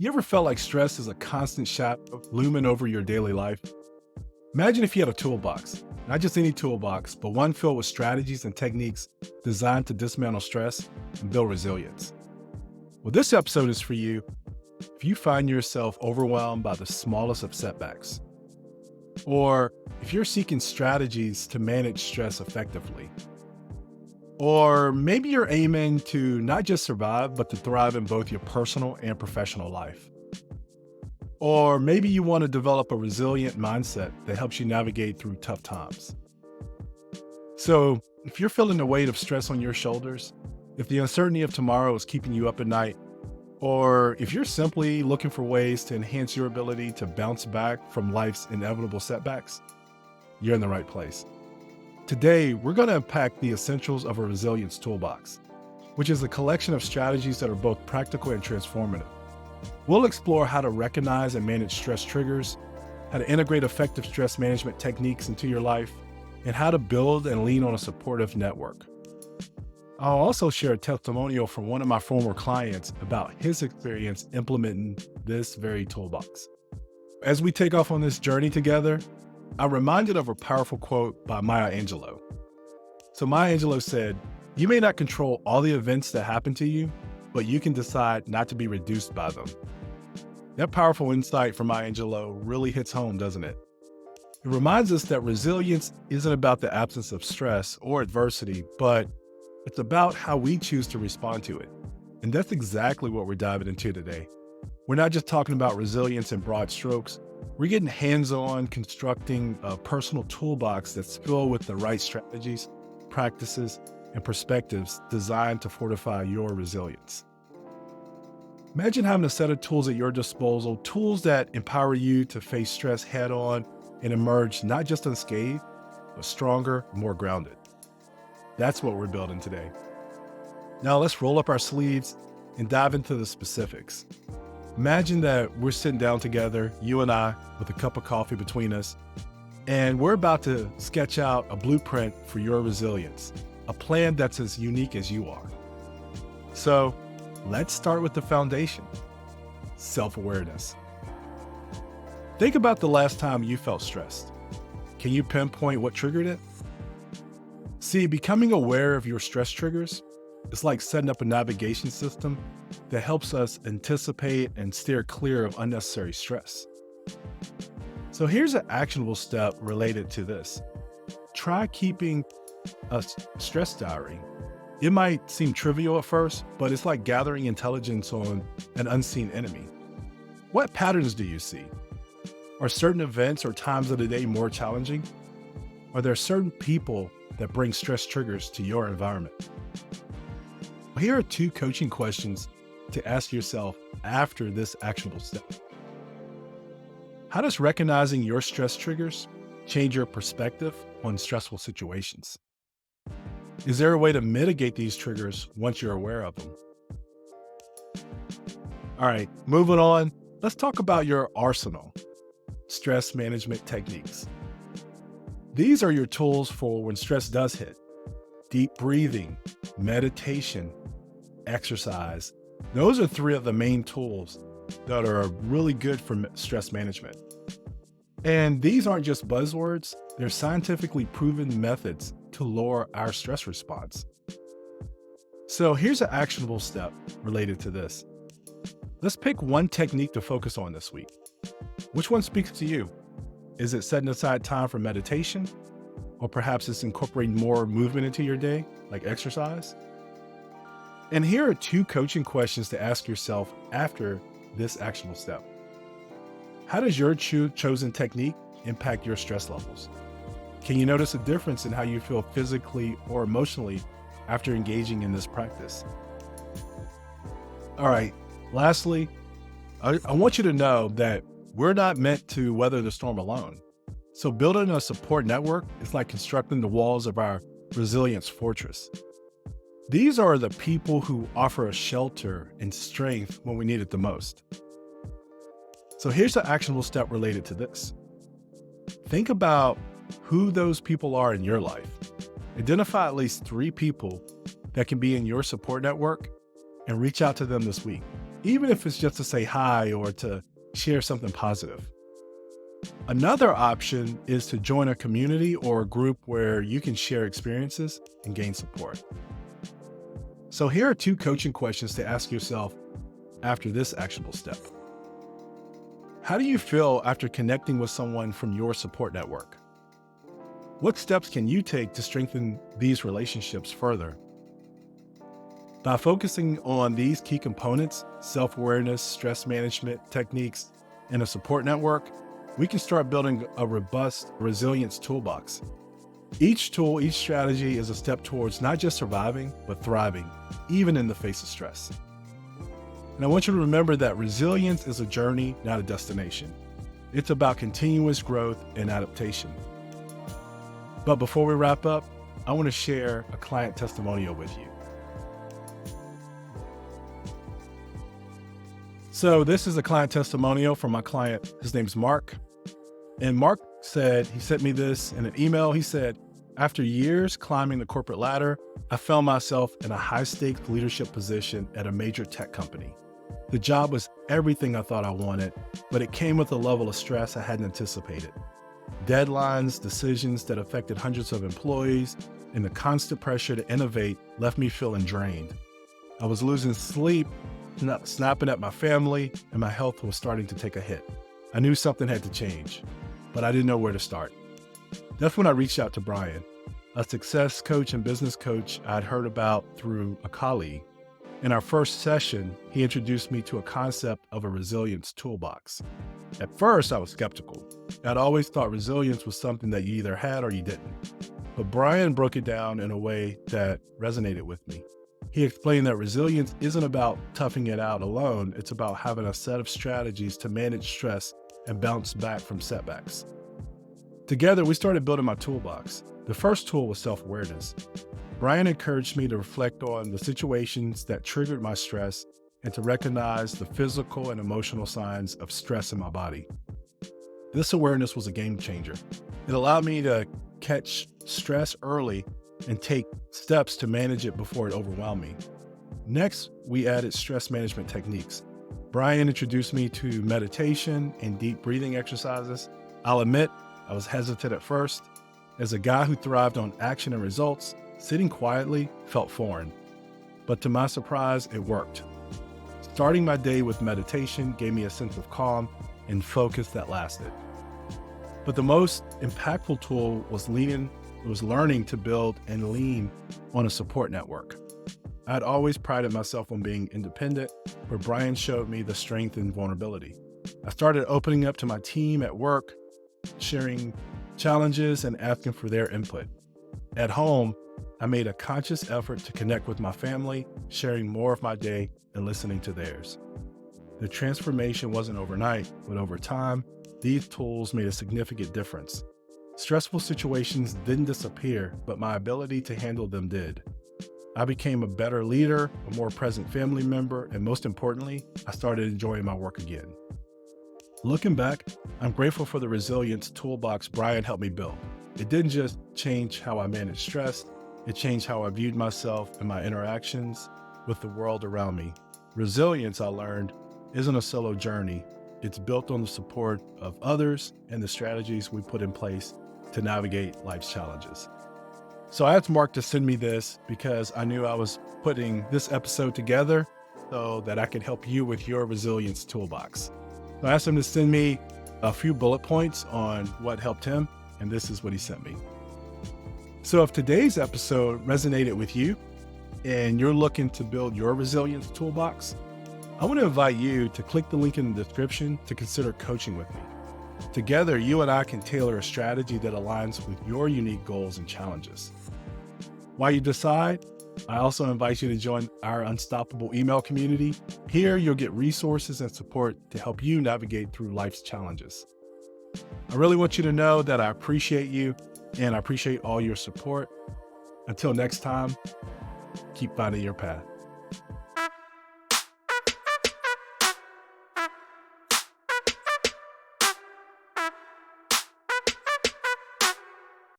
You ever felt like stress is a constant shadow looming over your daily life? Imagine if you had a toolbox, not just any toolbox, but one filled with strategies and techniques designed to dismantle stress and build resilience. Well, this episode is for you if you find yourself overwhelmed by the smallest of setbacks, or if you're seeking strategies to manage stress effectively, or maybe you're aiming to not just survive, but to thrive in both your personal and professional life. Or maybe you want to develop a resilient mindset that helps you navigate through tough times. So, if you're feeling the weight of stress on your shoulders, if the uncertainty of tomorrow is keeping you up at night, or if you're simply looking for ways to enhance your ability to bounce back from life's inevitable setbacks, you're in the right place. Today, we're going to unpack the essentials of a resilience toolbox, which is a collection of strategies that are both practical and transformative. We'll explore how to recognize and manage stress triggers, how to integrate effective stress management techniques into your life, and how to build and lean on a supportive network. I'll also share a testimonial from one of my former clients about his experience implementing this very toolbox. As we take off on this journey together, I'm reminded of a powerful quote by Maya Angelou. So Maya Angelou said, "You may not control all the events that happen to you, but you can decide not to be reduced by them." That powerful insight from Maya Angelou really hits home, doesn't it? It reminds us that resilience isn't about the absence of stress or adversity, but it's about how we choose to respond to it. And that's exactly what we're diving into today. We're not just talking about resilience in broad strokes. We're getting hands-on constructing a personal toolbox that's filled with the right strategies, practices, and perspectives designed to fortify your resilience. Imagine having a set of tools at your disposal, tools that empower you to face stress head-on and emerge not just unscathed, but stronger, more grounded. That's what we're building today. Now let's roll up our sleeves and dive into the specifics. Imagine that we're sitting down together, you and I, with a cup of coffee between us, and we're about to sketch out a blueprint for your resilience, a plan that's as unique as you are. So let's start with the foundation, self-awareness. Think about the last time you felt stressed. Can you pinpoint what triggered it? See, becoming aware of your stress triggers is like setting up a navigation system that helps us anticipate and steer clear of unnecessary stress. So here's an actionable step related to this. Try keeping a stress diary. It might seem trivial at first, but it's like gathering intelligence on an unseen enemy. What patterns do you see? Are certain events or times of the day more challenging? Are there certain people that bring stress triggers to your environment? Here are 2 coaching questions to ask yourself after this actionable step. How does recognizing your stress triggers change your perspective on stressful situations? Is there a way to mitigate these triggers once you're aware of them? All right, moving on, let's talk about your arsenal, stress management techniques. These are your tools for when stress does hit. Deep breathing, meditation, exercise. Those are 3 of the main tools that are really good for stress management. And these aren't just buzzwords, they're scientifically proven methods to lower our stress response. So here's an actionable step related to this. Let's pick one technique to focus on this week. Which one speaks to you? Is it setting aside time for meditation? Or perhaps it's incorporating more movement into your day, like exercise? And here are 2 coaching questions to ask yourself after this actionable step. How does your chosen technique impact your stress levels? Can you notice a difference in how you feel physically or emotionally after engaging in this practice? All right, lastly, I want you to know that we're not meant to weather the storm alone. So building a support network is like constructing the walls of our resilience fortress. These are the people who offer us shelter and strength when we need it the most. So here's an actionable step related to this. Think about who those people are in your life. Identify at least 3 people that can be in your support network and reach out to them this week. even if it's just to say hi or to share something positive. Another option is to join a community or a group where you can share experiences and gain support. So here are 2 coaching questions to ask yourself after this actionable step. How do you feel after connecting with someone from your support network? What steps can you take to strengthen these relationships further? By focusing on these key components, self-awareness, stress management techniques, and a support network, we can start building a robust resilience toolbox. Each tool, each strategy is a step towards not just surviving, but thriving, even in the face of stress. And I want you to remember that resilience is a journey, not a destination. It's about continuous growth and adaptation. But before we wrap up, I want to share a client testimonial with you. So this is a client testimonial from my client. His name's Mark. And Mark said, he sent me this in an email. He said, after years climbing the corporate ladder, I found myself in a high-stakes leadership position at a major tech company. The job was everything I thought I wanted, but it came with a level of stress I hadn't anticipated. Deadlines, decisions that affected hundreds of employees, and the constant pressure to innovate left me feeling drained. I was losing sleep, snapping at my family, and my health was starting to take a hit. I knew something had to change, but I didn't know where to start. That's when I reached out to Brian, a success coach and business coach I'd heard about through a colleague. In our first session, he introduced me to a concept of a resilience toolbox. At first, I was skeptical. I'd always thought resilience was something that you either had or you didn't. But Brian broke it down in a way that resonated with me. He explained that resilience isn't about toughing it out alone. It's about having a set of strategies to manage stress and bounce back from setbacks. Together, we started building my toolbox. The first tool was self-awareness. Brian encouraged me to reflect on the situations that triggered my stress and to recognize the physical and emotional signs of stress in my body. This awareness was a game changer. It allowed me to catch stress early and take steps to manage it before it overwhelmed me. Next, we added stress management techniques. Brian introduced me to meditation and deep breathing exercises. I'll admit, I was hesitant at first. As a guy who thrived on action and results, sitting quietly felt foreign. But to my surprise, it worked. Starting my day with meditation gave me a sense of calm and focus that lasted. But the most impactful tool was learning to build and lean on a support network. I'd always prided myself on being independent, but Brian showed me the strength and vulnerability. I started opening up to my team at work, sharing challenges and asking for their input. At home, I made a conscious effort to connect with my family, sharing more of my day and listening to theirs. The transformation wasn't overnight, but over time, these tools made a significant difference. Stressful situations didn't disappear, but my ability to handle them did. I became a better leader, a more present family member, and most importantly, I started enjoying my work again. Looking back, I'm grateful for the resilience toolbox Brian helped me build. It didn't just change how I managed stress, it changed how I viewed myself and my interactions with the world around me. Resilience, I learned, isn't a solo journey. It's built on the support of others and the strategies we put in place to navigate life's challenges. So I asked Mark to send me this because I knew I was putting this episode together so that I could help you with your resilience toolbox. So I asked him to send me a few bullet points on what helped him, and this is what he sent me. So if today's episode resonated with you and you're looking to build your resilience toolbox, I want to invite you to click the link in the description to consider coaching with me. Together, you and I can tailor a strategy that aligns with your unique goals and challenges. While you decide, I also invite you to join our Unstoppable email community. Here, you'll get resources and support to help you navigate through life's challenges. I really want you to know that I appreciate you and I appreciate all your support. Until next time, keep finding your path.